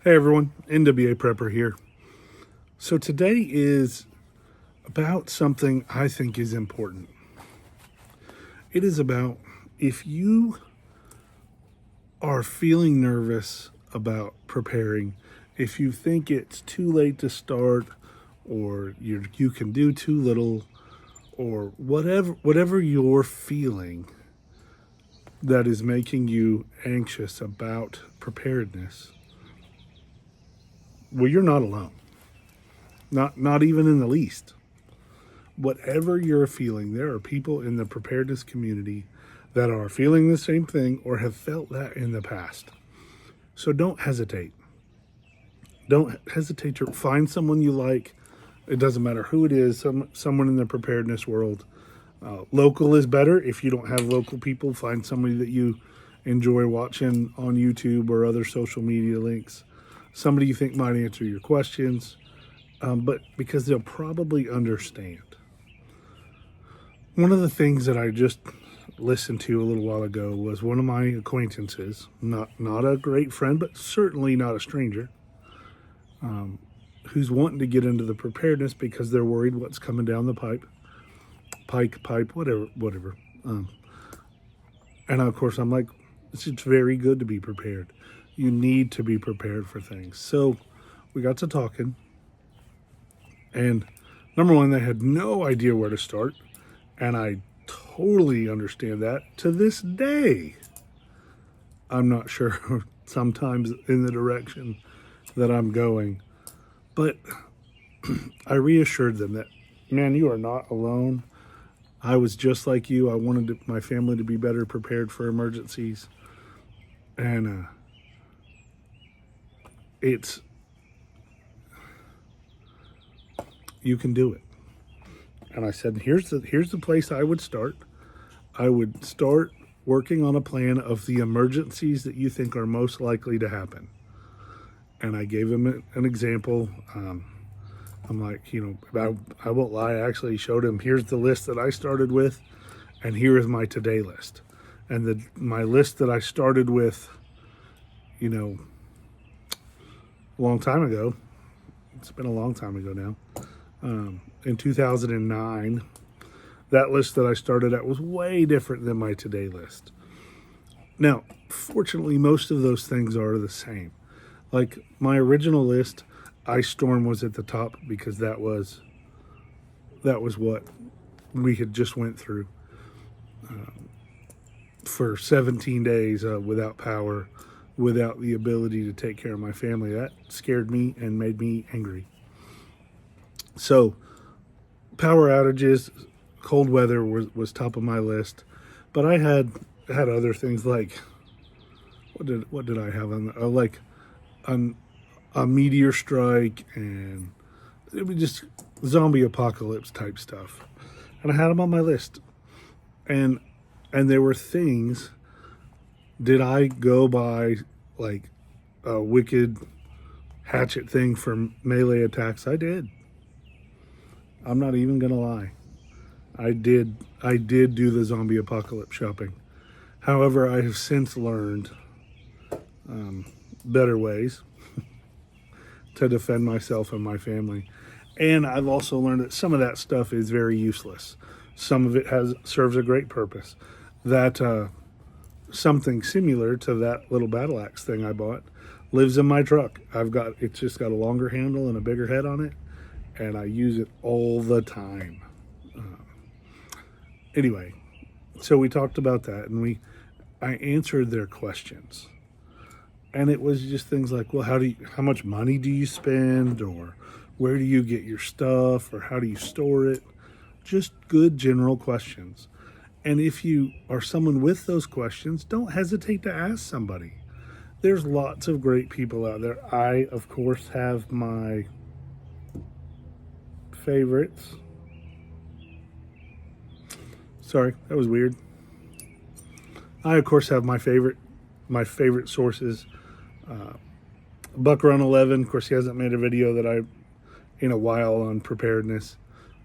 Hey everyone, NWA Prepper here. So today is about something I think is important. It is about if you are feeling nervous about preparing, if you think it's too late to start, or you can do too little, or whatever you're feeling that is making you anxious about preparedness, well, you're not alone. Not even in the least. Whatever you're feeling, there are people in the preparedness community that are feeling the same thing or have felt that in the past. So don't hesitate. Don't hesitate to find someone you like. It doesn't matter who it is, someone in the preparedness world. Local is better. If you don't have local people, find somebody that you enjoy watching on YouTube or other social media links. Somebody you think might answer your questions, but because they'll probably understand. One of the things that I just listened to a little while ago was one of my acquaintances, not a great friend, but certainly not a stranger, who's wanting to get into the preparedness because they're worried what's coming down the pipe, whatever. And of course, I'm like, it's very good to be prepared. You need to be prepared for things. So we got to talking, and number one, they had no idea where to start. And I totally understand that. To this day, I'm not sure sometimes in the direction that I'm going. But I reassured them that, man, you are not alone. I was just like you. I wanted my family to be better prepared for emergencies. And you can do it. And I said, here's the place I would start. I would start working on a plan of the emergencies that you think are most likely to happen. And I gave him an example. I'm like, I won't lie. I actually showed him, here's the list that I started with, and here is my today list. And my list that I started with, a long time ago. It's been a long time ago now. In 2009, that list that I started at was way different than my today list. Now, fortunately, most of those things are the same. Like my original list, ice storm was at the top because that was what we had just went through for 17 days without power, without the ability to take care of my family. That scared me and made me angry. So power outages, cold weather was top of my list, but I had other things like what did I have on like a meteor strike, and it was just zombie apocalypse type stuff, and I had them on my list, and there were things. Did I go by like a wicked hatchet thing for melee attacks? I did. I'm not even gonna lie. I did do the zombie apocalypse shopping. However, I have since learned better ways to defend myself and my family. And I've also learned that some of that stuff is very useless. Some of it serves a great purpose. That something similar to that little battle axe thing I bought lives in my truck. It's just got a longer handle and a bigger head on it, and I use it all the time. Anyway, so we talked about that, and I answered their questions. And it was just things like, well, how much money do you spend, or where do you get your stuff, or how do you store it? Just good general questions. And if you are someone with those questions, don't hesitate to ask somebody. There's lots of great people out there. I, of course, have my favorites. Sorry, that was weird. I, of course, have my favorite sources. Buck Run 11, of course, he hasn't made a video in a while on preparedness.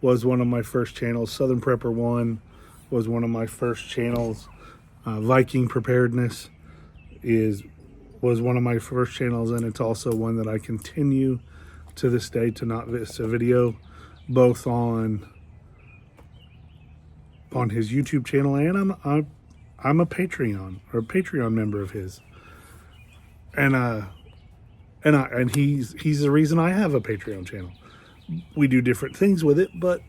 Was one of my first channels. Southern Prepper 1 was one of my first channels. Viking Preparedness is was one of my first channels, and it's also one that I continue to this day to not miss a video, both on his YouTube channel, and I'm a Patreon member of his, and he's the reason I have a Patreon channel. We do different things with it, but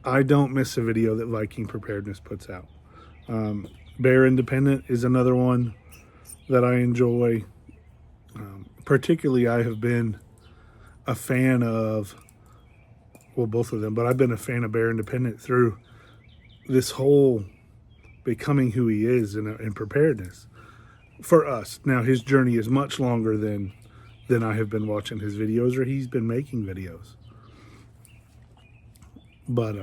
I don't miss a video that Viking Preparedness puts out. Bear Independent is another one that I enjoy. Particularly, I have been a fan of, well, both of them, but I've been a fan of Bear Independent through this whole becoming who he is in preparedness for us. Now, his journey is much longer than I have been watching his videos, or he's been making videos. But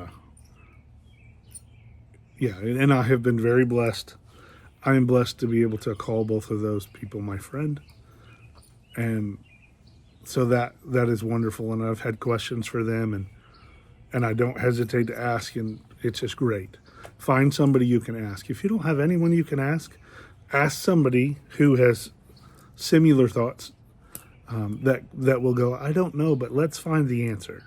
yeah, and I have been very blessed. I am blessed to be able to call both of those people my friend, and so that is wonderful. And I've had questions for them, and I don't hesitate to ask, and it's just great. Find somebody you can ask. If you don't have anyone you can ask somebody who has similar thoughts, that will go, I don't know, but let's find the answer.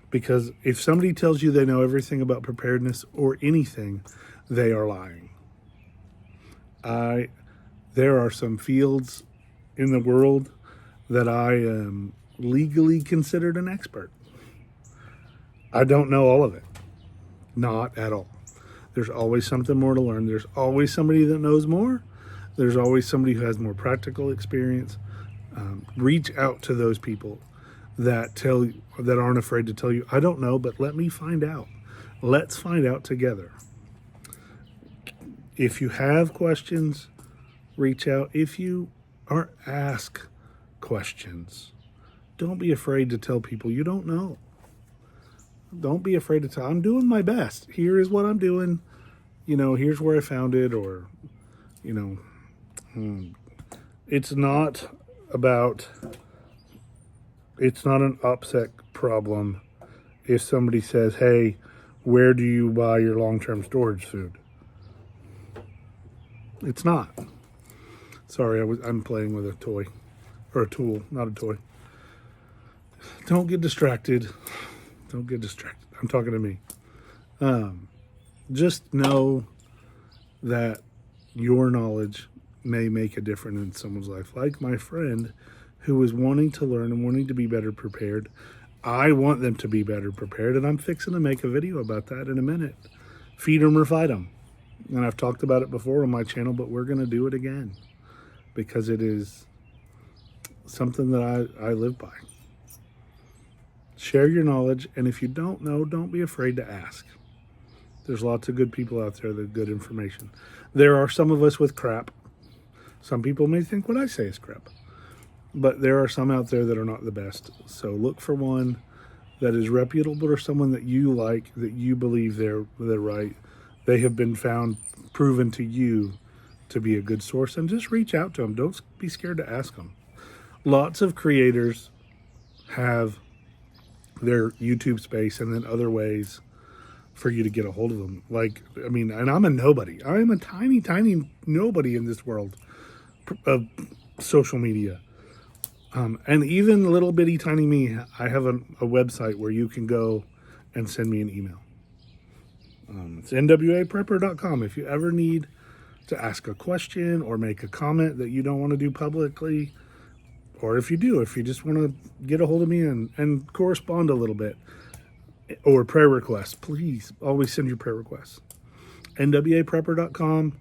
Because if somebody tells you they know everything about preparedness or anything, they are lying. There are some fields in the world that I am legally considered an expert. I don't know all of it. Not at all. There's always something more to learn. There's always somebody that knows more. There's always somebody who has more practical experience. Reach out to those people that aren't afraid to tell you, I don't know, but let me find out. Let's find out together. If you have questions, reach out. If you are asked questions, don't be afraid to tell people you don't know. Don't be afraid to tell, I'm doing my best. Here is what I'm doing. Here's where I found it, or, it's not an upset problem if somebody says, hey, where do you buy your long-term storage food? It's not. Sorry, I'm playing with a toy, or a tool, not a toy. Don't get distracted. Don't get distracted. I'm talking to me. Just know that your knowledge may make a difference in someone's life. Like my friend who is wanting to learn and wanting to be better prepared. I want them to be better prepared, and I'm fixing to make a video about that in a minute. Feed them or fight them. And I've talked about it before on my channel, but we're going to do it again because it is something that I live by. Share your knowledge, and if you don't know, don't be afraid to ask. There's lots of good people out there that have good information. There are some of us with crap. Some people may think what I say is crap. But there are some out there that are not the best. So look for one that is reputable, or someone that you like, that you believe they're right. They have been proven to you to be a good source, and just reach out to them. Don't be scared to ask them. Lots of creators have their YouTube space and then other ways for you to get a hold of them. And I'm a nobody. I am a tiny, tiny nobody in this world of social media. And even little bitty tiny me, I have a website where you can go and send me an email. It's nwaprepper.com. If you ever need to ask a question or make a comment that you don't want to do publicly, or if you just want to get a hold of me and correspond a little bit, or prayer requests, please always send your prayer requests. nwaprepper.com,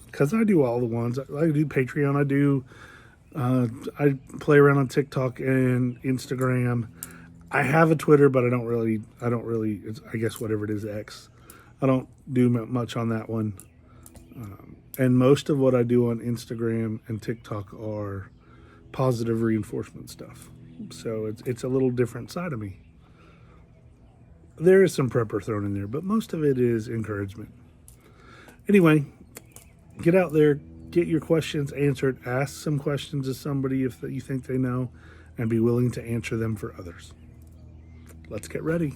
because I do all the ones. I do Patreon. I play around on TikTok and Instagram. I have a Twitter, but I don't really, I guess whatever it is, X. I don't do much on that one. And most of what I do on Instagram and TikTok are positive reinforcement stuff. So it's a little different side of me. There is some prepper thrown in there, but most of it is encouragement. Anyway, get out there, get your questions answered, ask some questions to somebody if you think they know, and be willing to answer them for others. Let's get ready.